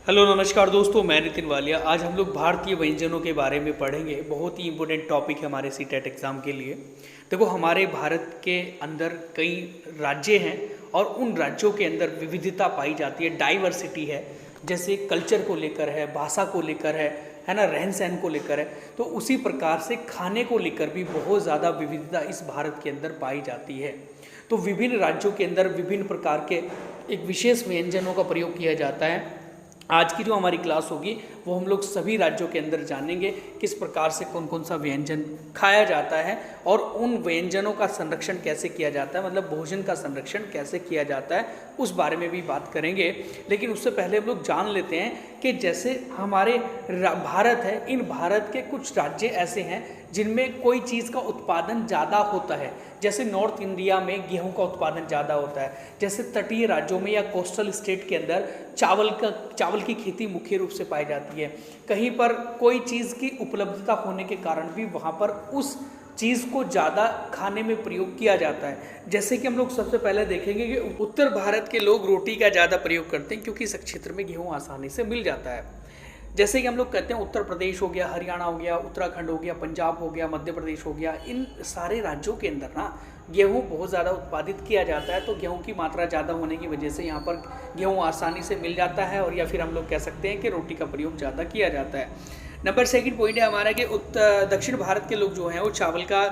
Hello नमस्कार दोस्तों, मैं नितिन वालिया। आज हम लोग भारतीय व्यंजनों के बारे में पढ़ेंगे। बहुत ही इंपॉर्टेंट टॉपिक है हमारे सीटेट एग्ज़ाम के लिए। देखो, हमारे भारत के अंदर कई राज्य हैं और उन राज्यों के अंदर विविधता पाई जाती है, डाइवर्सिटी है। जैसे कल्चर को लेकर है, भाषा को लेकर है ना, रहन सहन को लेकर है। तो उसी प्रकार से खाने को लेकर भी बहुत ज़्यादा विविधता इस भारत के अंदर पाई जाती है। तो विभिन्न राज्यों के अंदर विभिन्न प्रकार के एक विशेष व्यंजनों का प्रयोग किया जाता है। आज की जो हमारी क्लास होगी वो हम लोग सभी राज्यों के अंदर जानेंगे किस प्रकार से कौन कौन सा व्यंजन खाया जाता है और उन व्यंजनों का संरक्षण कैसे किया जाता है, मतलब भोजन का संरक्षण कैसे किया जाता है, उस बारे में भी बात करेंगे। लेकिन उससे पहले हम लोग जान लेते हैं कि जैसे हमारे भारत है, इन भारत के कुछ राज्य ऐसे हैं जिनमें कोई चीज़ का उत्पादन ज़्यादा होता है। जैसे नॉर्थ इंडिया में गेहूं का उत्पादन ज़्यादा होता है। जैसे तटीय राज्यों में या कोस्टल स्टेट के अंदर चावल की खेती मुख्य रूप से पाई जाती है। कहीं पर कोई चीज़ की उपलब्धता होने के कारण भी वहाँ पर उस चीज़ को ज़्यादा खाने में प्रयोग किया जाता है। जैसे कि हम लोग सबसे पहले देखेंगे कि उत्तर भारत के लोग रोटी का ज़्यादा प्रयोग करते हैं क्योंकि इस क्षेत्र में गेहूँ आसानी से मिल जाता है। जैसे कि हम लोग कहते हैं उत्तर प्रदेश हो गया, हरियाणा हो गया, उत्तराखंड हो गया, पंजाब हो गया, मध्य प्रदेश हो गया, इन सारे राज्यों के अंदर ना गेहूँ बहुत ज़्यादा उत्पादित किया जाता है। तो गेहूँ की मात्रा ज़्यादा होने की वजह से यहाँ पर गेहूँ आसानी से मिल जाता है, और या फिर हम लोग कह सकते हैं कि रोटी का प्रयोग ज़्यादा किया जाता है। नंबर सेकंड पॉइंट है हमारा कि दक्षिण भारत के लोग जो हैं वो चावल का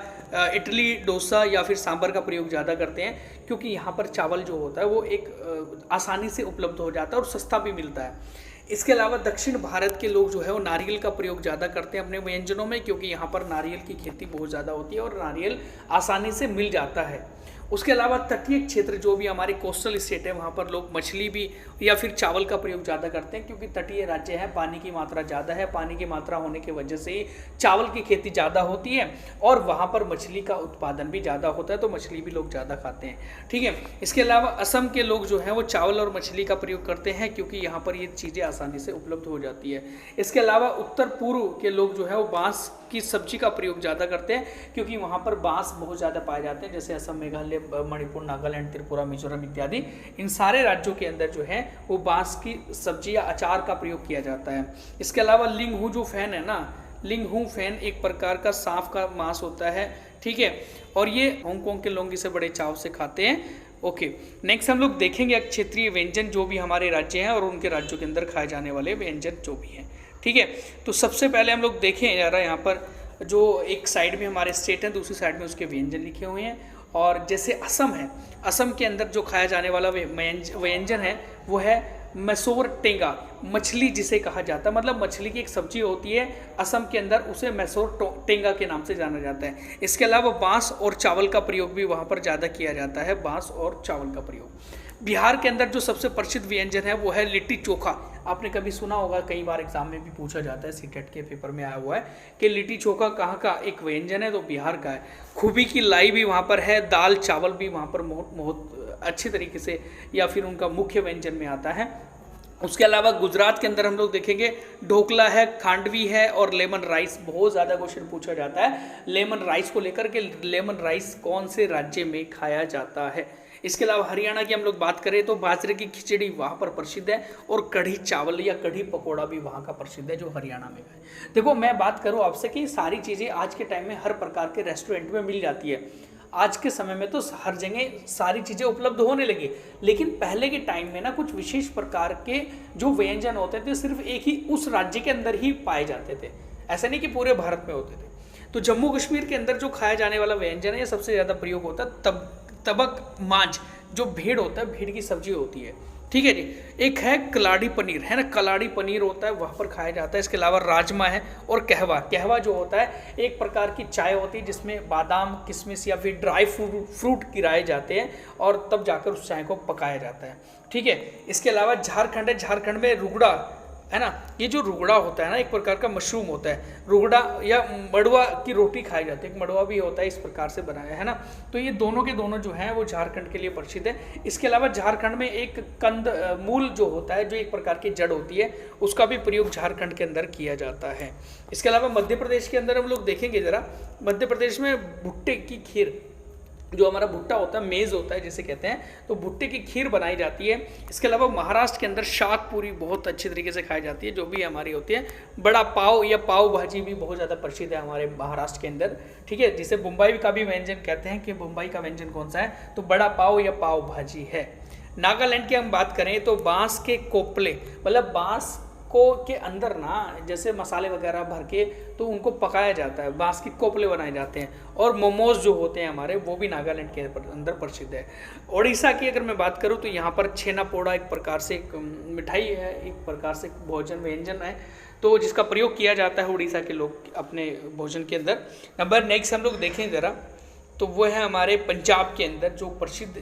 इडली, डोसा या फिर सांभर का प्रयोग ज़्यादा करते हैं, क्योंकि यहाँ पर चावल जो होता है वो एक आसानी से उपलब्ध हो जाता है और सस्ता भी मिलता है। इसके अलावा दक्षिण भारत के लोग जो है वो नारियल का प्रयोग ज़्यादा करते हैं अपने व्यंजनों में, क्योंकि यहाँ पर नारियल की खेती बहुत ज़्यादा होती है और नारियल आसानी से मिल जाता है। उसके अलावा तटीय क्षेत्र जो भी हमारे कोस्टल स्टेट है, वहाँ पर लोग मछली भी या फिर चावल का प्रयोग ज़्यादा करते हैं, क्योंकि तटीय राज्य है, पानी की मात्रा ज़्यादा है। पानी की मात्रा होने की वजह से ही चावल की खेती ज़्यादा होती है और वहाँ पर मछली का उत्पादन भी ज़्यादा होता है, तो मछली भी लोग ज़्यादा खाते हैं। ठीक है। इसके अलावा असम के लोग जो हैं वो चावल और मछली का प्रयोग करते हैं, क्योंकि यहाँ पर ये चीज़ें आसानी से उपलब्ध हो जाती है। इसके अलावा उत्तर पूर्व के लोग जो है वो बाँस की सब्जी का प्रयोग ज़्यादा करते हैं, क्योंकि वहाँ पर बाँस बहुत ज़्यादा पाए जाते हैं। जैसे असम, मेघालय, मणिपुर, नागालैंड, त्रिपुरा, मिजोरम इत्यादि, इन सारे राज्यों के अंदर जो है वो बाँस की सब्जी या अचार का प्रयोग किया जाता है। इसके अलावा लिंगहू जो फैन है ना, लिंगहू फैन एक प्रकार का सांप का मांस होता है। ठीक है। और ये हांगकांग के लोग इसे बड़े चाव से खाते हैं। ओके, नेक्स्ट हम लोग देखेंगे क्षेत्रीय व्यंजन जो भी हमारे राज्य हैं और उनके राज्यों के अंदर खाए जाने वाले व्यंजन जो भी हैं। ठीक है। तो सबसे पहले हम लोग देखें यार, यहाँ पर जो एक साइड में हमारे स्टेट है, दूसरी साइड में उसके व्यंजन लिखे हुए हैं। और जैसे असम है, असम के अंदर जो खाया जाने वाला व्यंजन है वो है मैसोर टेंगा, मछली जिसे कहा जाता है, मतलब मछली की एक सब्जी होती है असम के अंदर, उसे मैसोर टेंगा के नाम से जाना जाता है। इसके अलावा बांस और चावल का प्रयोग भी वहाँ पर ज़्यादा किया जाता है, बांस और चावल का प्रयोग। बिहार के अंदर जो सबसे प्रसिद्ध व्यंजन है वो है लिट्टी चोखा। आपने कभी सुना होगा, कई बार एग्जाम में भी पूछा जाता है, सीटेट के पेपर में आया हुआ है कि लिट्टी चोखा कहाँ का एक व्यंजन है, तो बिहार का है। खूबी की लाई भी वहाँ पर है, दाल चावल भी वहाँ पर बहुत अच्छे तरीके से या फिर उनका मुख्य व्यंजन में आता है। उसके अलावा गुजरात के अंदर हम लोग देखेंगे ढोकला है, खांडवी है और लेमन राइस। बहुत ज़्यादा क्वेश्चन पूछा जाता है लेमन राइस को लेकर के, लेमन राइस कौन से राज्य में खाया जाता है। इसके अलावा हरियाणा की हम लोग बात करें तो बाजरे की खिचड़ी वहाँ पर प्रसिद्ध है, और कढ़ी चावल या कढ़ी पकौड़ा भी वहाँ का प्रसिद्ध है जो हरियाणा में है। देखो, मैं बात करूँ आपसे कि सारी चीज़ें आज के टाइम में हर प्रकार के रेस्टोरेंट में मिल जाती है। आज के समय में तो हर जगह सारी चीज़ें उपलब्ध होने लगी, लेकिन पहले के टाइम में ना कुछ विशेष प्रकार के जो व्यंजन होते थे सिर्फ एक ही उस राज्य के अंदर ही पाए जाते थे, ऐसा नहीं कि पूरे भारत में होते थे। तो जम्मू कश्मीर के अंदर जो खाया जाने वाला व्यंजन है, ये सबसे ज़्यादा प्रयोग होता है तबक मांझ, जो भेड़ होता है, भेड़ की सब्जी होती है। ठीक है जी। एक है कलाड़ी पनीर, है ना, कलाड़ी पनीर होता है, वहाँ पर खाया जाता है। इसके अलावा राजमा है और कहवा, कहवा जो होता है एक प्रकार की चाय होती है जिसमें बादाम, किशमिश या फिर ड्राई फ्रूट गिराए जाते हैं और तब जाकर उस चाय को पकाया जाता है। ठीक है। इसके अलावा झारखंड है, झारखंड में रुगड़ा है ना, ये जो रुगड़ा होता है ना एक प्रकार का मशरूम होता है, रुगड़ा या मड़ुआ की रोटी खाई जाती है, एक मड़ुआ भी होता है इस प्रकार से बनाया है ना। तो ये दोनों के दोनों जो हैं वो झारखंड के लिए प्रसिद्ध है। इसके अलावा झारखंड में एक कंद मूल जो होता है, जो एक प्रकार की जड़ होती है, उसका भी प्रयोग झारखंड के अंदर किया जाता है। इसके अलावा मध्य प्रदेश के अंदर हम लोग देखेंगे जरा, मध्य प्रदेश में भुट्टे की खीर, जो हमारा भुट्टा होता है, मेज़ होता है जिसे कहते हैं, तो भुट्टे की खीर बनाई जाती है। इसके अलावा महाराष्ट्र के अंदर शाक पूरी बहुत अच्छी तरीके से खाई जाती है, जो भी हमारी होती है। बड़ा पाव या पाव भाजी भी बहुत ज़्यादा प्रसिद्ध है हमारे महाराष्ट्र के अंदर, ठीक है, जिसे मुंबई का भी व्यंजन कहते हैं कि मुंबई का व्यंजन कौन सा है, तो बड़ा पाव या पाव भाजी है। नागालैंड की हम बात करें तो बांस के कोपले, मतलब बांस को के अंदर ना जैसे मसाले वगैरह भर के तो उनको पकाया जाता है, बांस के कोपले बनाए जाते हैं। और मोमोज जो होते हैं हमारे, वो भी नागालैंड के अंदर प्रसिद्ध है। उड़ीसा की अगर मैं बात करूं तो यहाँ पर छेना पोड़ा एक प्रकार से एक मिठाई है, एक प्रकार से भोजन व्यंजन है, तो जिसका प्रयोग किया जाता है उड़ीसा के लोग अपने भोजन के अंदर। नंबर नेक्स्ट हम लोग देखें ज़रा, तो वो है हमारे पंजाब के अंदर जो प्रसिद्ध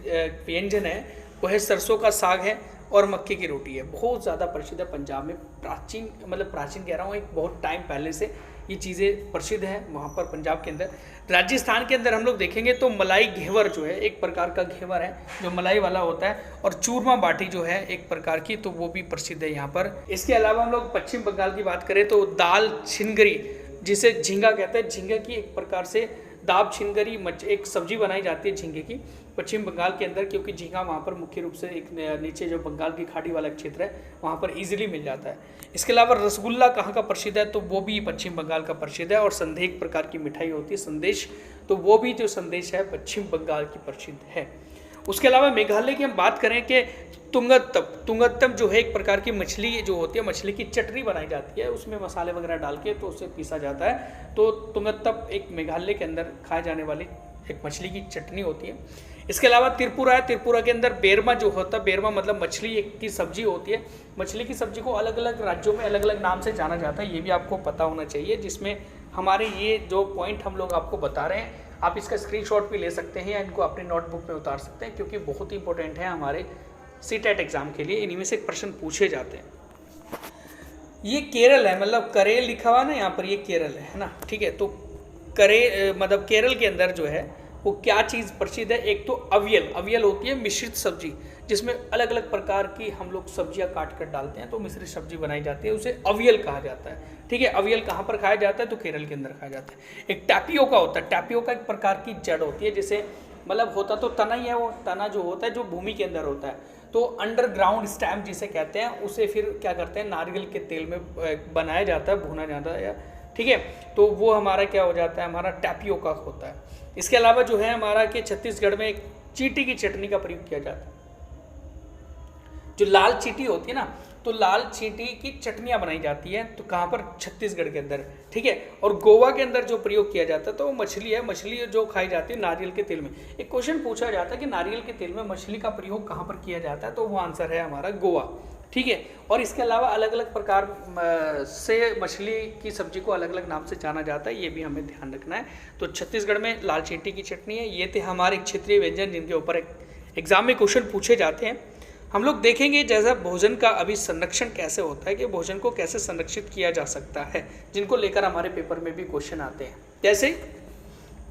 व्यंजन है वो है सरसों का साग है और मक्के की रोटी है। बहुत ज़्यादा प्रसिद्ध है पंजाब में, प्राचीन मतलब प्राचीन कह रहा हूँ, एक बहुत टाइम पहले से ये चीज़ें प्रसिद्ध हैं वहाँ पर पंजाब के अंदर। राजस्थान के अंदर हम लोग देखेंगे तो मलाई घेवर जो है एक प्रकार का घेवर है जो मलाई वाला होता है, और चूरमा बाटी जो है एक प्रकार की, तो वो भी प्रसिद्ध है यहाँ पर। इसके अलावा हम लोग पश्चिम बंगाल की बात करें तो दाल छिनगरी, जिसे झींगा कहते हैं, झींगे की एक प्रकार से दाब छिनगरी एक सब्जी बनाई जाती है झींगे की पश्चिम बंगाल के अंदर, क्योंकि झींगा वहाँ पर मुख्य रूप से एक नीचे जो बंगाल की खाड़ी वाला क्षेत्र है वहाँ पर इजीली मिल जाता है। इसके अलावा रसगुल्ला कहाँ का प्रसिद्ध है, तो वो भी पश्चिम बंगाल का प्रसिद्ध है। और संदेश एक प्रकार की मिठाई होती है संदेश, तो वो भी जो संदेश है पश्चिम बंगाल की प्रसिद्ध है। उसके अलावा मेघालय की हम बात करें कि तुंगत्तम जो है एक प्रकार की मछली जो होती है, मछली की चटनी बनाई जाती है, उसमें मसाले वगैरह डाल के तो उसे पीसा जाता है। तो तुंगत्तम एक मेघालय के अंदर खाए जाने वाली एक मछली की चटनी होती है। इसके अलावा त्रिपुरा है, त्रिपुरा के अंदर बेरमा जो होता है, बेरमा मतलब मछली एक की सब्जी होती है। मछली की सब्जी को अलग अलग राज्यों में अलग अलग नाम से जाना जाता है, ये भी आपको पता होना चाहिए। जिसमें हमारे ये जो पॉइंट हम लोग आपको बता रहे हैं, आप इसका स्क्रीनशॉट भी ले सकते हैं या इनको अपनी नोटबुक में उतार सकते हैं, क्योंकि बहुत ही इंपॉर्टेंट है हमारे सीटेट एग्जाम के लिए। इन्हीं से प्रश्न पूछे जाते हैं। ये केरल है, मतलब करेल लिखा हुआ ना यहाँ पर, ये केरल है ना, ठीक है। तो मतलब केरल के अंदर जो है वो क्या चीज़ प्रसिद्ध है, एक तो अवियल, अवियल होती है मिश्रित सब्जी, जिसमें अलग अलग प्रकार की हम लोग सब्जियां काट कर डालते हैं तो मिश्रित सब्जी बनाई जाती है, उसे अवियल कहा जाता है, ठीक है। अवियल कहाँ पर खाया जाता है, तो केरल के अंदर खाया जाता है। एक टैपियोका होता है, टैपियोका एक प्रकार की जड़ होती है, जैसे मतलब होता तो तना ही है, वो तना जो होता है जो भूमि के अंदर होता है, तो अंडरग्राउंड स्टैम्प जिसे कहते हैं, उसे फिर क्या करते हैं नारियल के तेल में बनाया जाता है, भुना जाता है, ठीक है। तो वो हमारा क्या हो जाता है, हमारा टैपियोका होता है। इसके अलावा जो है हमारा कि छत्तीसगढ़ में एक चींटी की चटनी का प्रयोग किया जाता है, जो लाल चींटी होती है ना, तो लाल चींटी की चटनियाँ बनाई जाती हैं, तो कहाँ पर, छत्तीसगढ़ के अंदर, ठीक है। और गोवा के अंदर जो प्रयोग किया जाता है तो वो मछली है, मछली जो खाई जाती है नारियल के तेल में। एक क्वेश्चन पूछा जाता है कि नारियल के तेल में मछली का प्रयोग कहाँ पर किया जाता है, तो वो आंसर है हमारा गोवा, ठीक है। और इसके अलावा अलग अलग प्रकार से मछली की सब्जी को अलग अलग नाम से जाना जाता है, ये भी हमें ध्यान रखना है। तो छत्तीसगढ़ में लाल चींटी की चटनी है। ये थे हमारे क्षेत्रीय व्यंजन जिनके ऊपर एग्जाम में क्वेश्चन पूछे जाते हैं। हम लोग देखेंगे जैसा भोजन का अभी संरक्षण कैसे होता है, कि भोजन को कैसे संरक्षित किया जा सकता है, जिनको लेकर हमारे पेपर में भी क्वेश्चन आते हैं। जैसे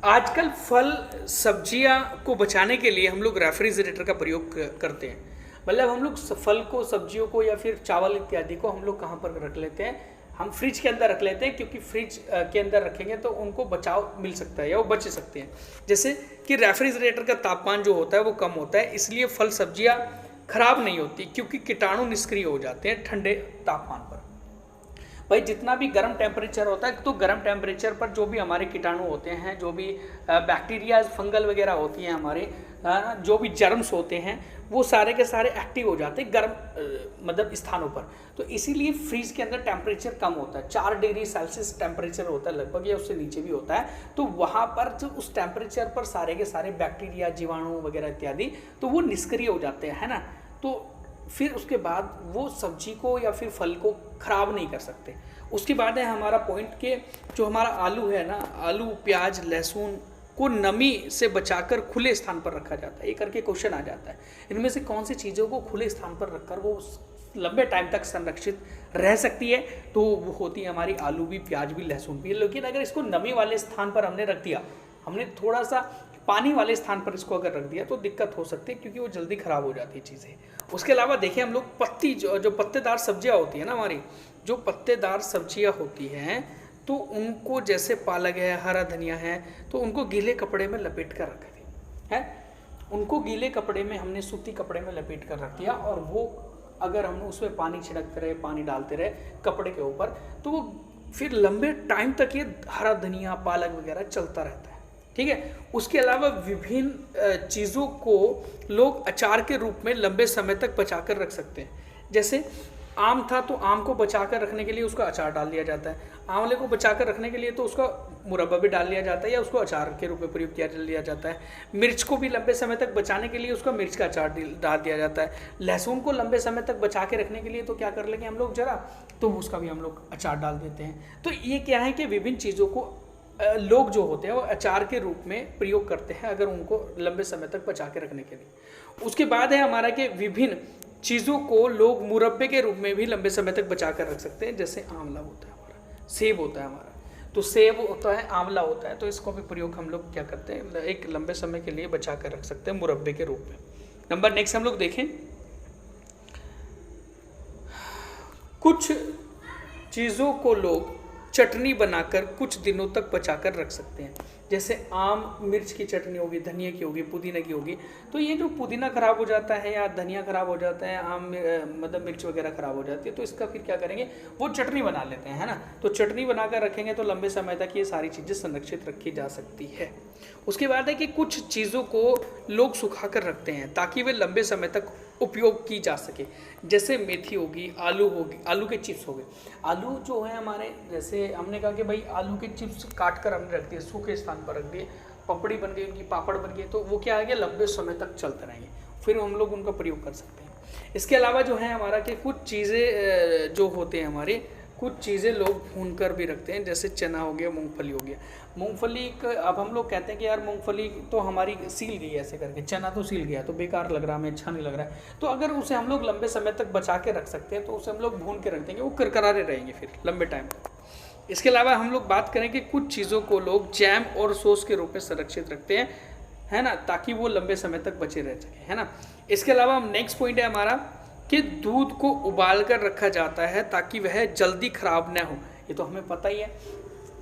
आजकल फल सब्जियां को बचाने के लिए हम लोग रेफ्रिजरेटर का प्रयोग करते हैं, मतलब हम लोग फल को, सब्जियों को या फिर चावल इत्यादि को हम लोग कहाँ पर रख लेते हैं, हम फ्रिज के अंदर रख लेते हैं, क्योंकि फ्रिज के अंदर रखेंगे तो उनको बचाव मिल सकता है या वो बच सकते हैं। जैसे कि रेफ्रिजरेटर का तापमान जो होता है वो कम होता है, इसलिए फल सब्जियां खराब नहीं होती, क्योंकि कीटाणु निष्क्रिय हो जाते हैं ठंडे तापमान पर। भाई जितना भी गर्म टेम्परेचर होता है, तो गर्म टेम्परेचर पर जो भी हमारे कीटाणु होते हैं, जो भी बैक्टीरिया फंगल वगैरह होती हैं हमारे, जो भी जर्म्स होते हैं, वो सारे के सारे एक्टिव हो जाते हैं गर्म मतलब स्थानों पर। तो इसीलिए फ्रीज के अंदर टेम्परेचर कम होता है, 4 डिग्री सेल्सियस टेम्परेचर होता है लगभग, या उससे नीचे भी होता है। तो वहाँ पर जो उस टेम्परेचर पर सारे के सारे बैक्टीरिया, जीवाणु वगैरह इत्यादि, तो वो निष्क्रिय हो जाते हैं, है ना। तो फिर उसके बाद वो सब्जी को या फिर फल को खराब नहीं कर सकते। उसके बाद है हमारा पॉइंट के जो हमारा आलू है ना, आलू, प्याज, लहसुन को नमी से बचाकर खुले स्थान पर रखा जाता है, ये करके क्वेश्चन आ जाता है। इनमें से कौन सी चीज़ों को खुले स्थान पर रखकर वो लंबे टाइम तक संरक्षित रह सकती है, तो वो होती है हमारी आलू भी, प्याज भी, लहसुन भी। लेकिन अगर इसको नमी वाले स्थान पर हमने रख दिया, हमने थोड़ा सा पानी वाले स्थान पर इसको अगर रख दिया, तो दिक्कत हो सकती है, क्योंकि वो जल्दी खराब हो जाती है चीज़ें। उसके अलावा देखिए हम लोग पत्ती जो पत्तेदार सब्जियां होती है ना, हमारी जो पत्तेदार सब्जियां होती हैं, तो उनको जैसे पालक है, हरा धनिया है, तो उनको गीले कपड़े में लपेट कर रख दें, है, उनको गीले कपड़े में हमने सूती कपड़े में लपेट कर रख दिया, और वो अगर हम उसमें पानी छिड़कते रहे, पानी डालते रहे कपड़े के ऊपर, तो वो फिर लंबे टाइम तक ये हरा धनिया पालक वगैरह चलता रहता है। ठीक है। उसके अलावा विभिन्न चीज़ों को लोग अचार के रूप में लंबे समय तक बचा कर रख सकते हैं। जैसे आम था तो आम को बचा कर रखने के लिए उसका अचार डाल दिया जाता है, आंवले को बचा कर रखने के लिए तो उसका मुरब्बा भी डाल लिया जाता है या उसको अचार के रूप में प्रयोग किया लिया जाता है। मिर्च को भी लंबे समय तक बचाने के लिए उसका मिर्च का अचार डाल दिया जाता है। लहसुन को लंबे समय तक बचा के रखने के लिए तो क्या कर लेंगे हम लोग जरा, तो उसका भी हम लोग अचार डाल देते हैं। तो ये क्या है कि विभिन्न चीज़ों को लोग जो होते हैं वो अचार के रूप में प्रयोग करते हैं, अगर उनको लंबे समय तक बचा के रखने के लिए। उसके बाद है हमारा कि विभिन्न चीज़ों को लोग मुरब्बे के रूप में भी लंबे समय तक बचा कर रख सकते हैं। जैसे आंवला होता है हमारा, सेब होता है हमारा, तो सेब होता है, आंवला होता है, तो इसको भी प्रयोग हम लोग क्या करते हैं, एक लंबे समय के लिए बचा कर रख सकते हैं मुरब्बे के रूप में। नंबर नेक्स्ट हम लोग देखें, कुछ चीज़ों को लोग चटनी बनाकर कुछ दिनों तक बचा कर रख सकते हैं। जैसे आम मिर्च की चटनी होगी, धनिया की होगी, पुदीना की होगी, तो ये जो पुदीना खराब हो जाता है या धनिया खराब हो जाता है, आम मतलब मिर्च वगैरह खराब हो जाती है, तो इसका फिर क्या करेंगे, वो चटनी बना लेते हैं, है ना। तो चटनी बनाकर रखेंगे तो लंबे समय तक ये सारी चीज़ें संरक्षित रखी जा सकती है। उसके बाद है कि कुछ चीज़ों को लोग सुखा कर रखते हैं ताकि वे लंबे समय तक उपयोग की जा सके। जैसे मेथी होगी, आलू होगी, आलू के चिप्स हो गए। आलू जो है हमारे, जैसे हमने कहा कि भाई आलू के चिप्स काट कर हमने रख दिए, सूखे स्थान पर रख दिए, पपड़ी बन गई, उनकी पापड़ बन गई, तो वो क्या है कि लंबे समय तक चलते रहेंगे, फिर हम लोग उनका प्रयोग कर सकते हैं। इसके अलावा जो है हमारा कि कुछ चीज़ें जो होते हैं हमारे, कुछ चीज़ें लोग भून कर भी रखते हैं। जैसे चना हो गया, मूंगफली हो गया। मूंगफली अब हम लोग कहते हैं कि यार मूंगफली तो हमारी सील गई ऐसे करके, चना तो सील गया तो बेकार लग रहा है, हमें अच्छा नहीं लग रहा है, तो अगर उसे हम लोग लंबे समय तक बचा के रख सकते हैं तो उसे हम लोग भून के रख देंगे, वो करकरारे रहेंगे फिर लंबे टाइम तक। इसके अलावा हम लोग बात करें कि कुछ चीज़ों को लोग जैम और सॉस के रूप में संरक्षित रखते हैं, है ना, ताकि वो लंबे समय तक बचे रह सके, है ना। इसके अलावा हम नेक्स्ट पॉइंट है हमारा कि दूध को उबाल कर रखा जाता है ताकि वह जल्दी खराब न हो। ये तो हमें पता ही है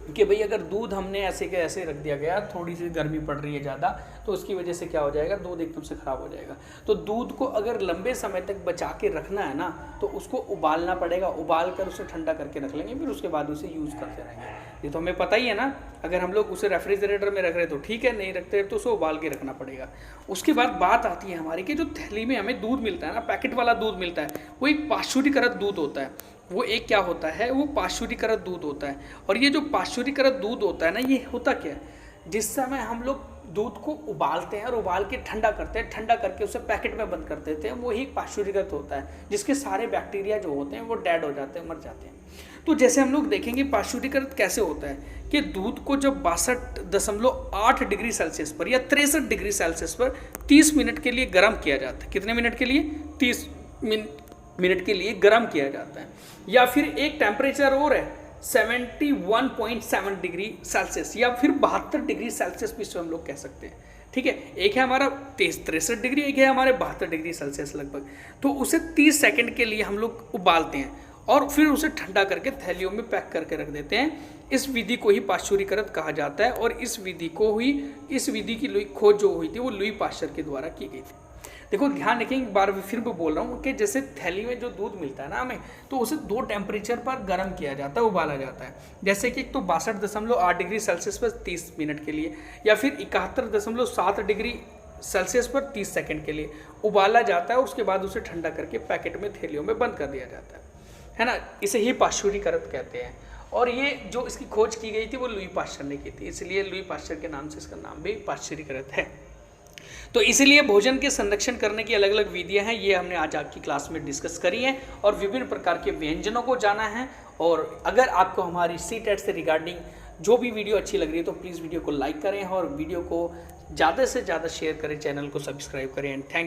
कि भाई अगर दूध हमने ऐसे के ऐसे रख दिया गया, थोड़ी सी गर्मी पड़ रही है ज़्यादा, तो उसकी वजह से क्या हो जाएगा, दूध एकदम से ख़राब हो जाएगा। तो दूध को अगर लंबे समय तक बचा के रखना है ना, तो उसको उबालना पड़ेगा, उबाल कर उसे ठंडा करके रख लेंगे, फिर उसके बाद उसे यूज़ करते रहेंगे। ये तो हमें पता ही है ना। अगर हम लोग उसे रेफ्रिजरेटर में रख रहे तो ठीक है, नहीं रखते तो उसे उबाल के रखना पड़ेगा। उसके बाद बात आती है हमारी कि जो थैली में हमें दूध मिलता है ना, पैकेट वाला दूध मिलता है, वो एक पाश्चुरीकृत दूध होता है। वो एक क्या होता है, वो पाश्चुरीकृत दूध होता है। और ये जो पाश्चुरीकृत दूध होता है ना, ये होता क्या है, जिस समय हम लोग दूध को उबालते हैं और उबाल के ठंडा करते हैं, ठंडा करके उसे पैकेट में बंद कर देते हैं, वो ही पाश्चुरीकृत होता है, जिसके सारे बैक्टीरिया जो होते हैं वो डेड हो जाते हैं, मर जाते हैं। तो जैसे हम लोग देखेंगे पाश्चुरीकृत कैसे होता है कि दूध को जब 62.8 डिग्री सेल्सियस पर या 63 डिग्री सेल्सियस पर 30 मिनट के लिए गर्म किया जाता है। कितने मिनट के लिए, 30 मिनट के लिए गर्म किया जाता है। या फिर एक टेम्परेचर और है 71.7 डिग्री सेल्सियस या फिर 72 डिग्री सेल्सियस भी हम लोग कह सकते हैं। ठीक है, एक है हमारा 63 डिग्री, एक है हमारे 72 डिग्री सेल्सियस लगभग। तो उसे 30 सेकंड के लिए हम लोग उबालते हैं और फिर उसे ठंडा करके थैलियों में पैक करके रख देते हैं। इस विधि को ही पाश्चुरीकृत कहा जाता है और इस विधि की खोज जो हुई थी वो लुई पाश्चर के द्वारा की गई थी। देखो ध्यान रखें, एक बार फिर मैं बोल रहा हूँ कि जैसे थैली में जो दूध मिलता है ना हमें, तो उसे 2 टेम्परेचर पर गर्म किया जाता है, उबाला जाता है। जैसे कि एक तो 62.8 डिग्री सेल्सियस पर 30 मिनट के लिए, या फिर 71.7 डिग्री सेल्सियस पर 30 सेकंड के लिए उबाला जाता है और उसके बाद उसे ठंडा करके पैकेट में थैलियों में बंद कर दिया जाता है ना। इसे ही पाश्चुरीकृत कहते हैं। और ये जो इसकी खोज की गई थी वो लुई पाश्चर ने की थी, इसलिए लुई पाश्चर के नाम से इसका नाम भी पाश्चुरीकृत है। तो इसलिए भोजन के संरक्षण करने की अलग अलग विधियां हैं, ये हमने आज आपकी क्लास में डिस्कस करी है और विभिन्न प्रकार के व्यंजनों को जाना है। और अगर आपको हमारी CTET से रिगार्डिंग जो भी वीडियो अच्छी लग रही है तो प्लीज़ वीडियो को लाइक करें और वीडियो को ज़्यादा से ज़्यादा शेयर करें, चैनल को सब्सक्राइब करें। And thank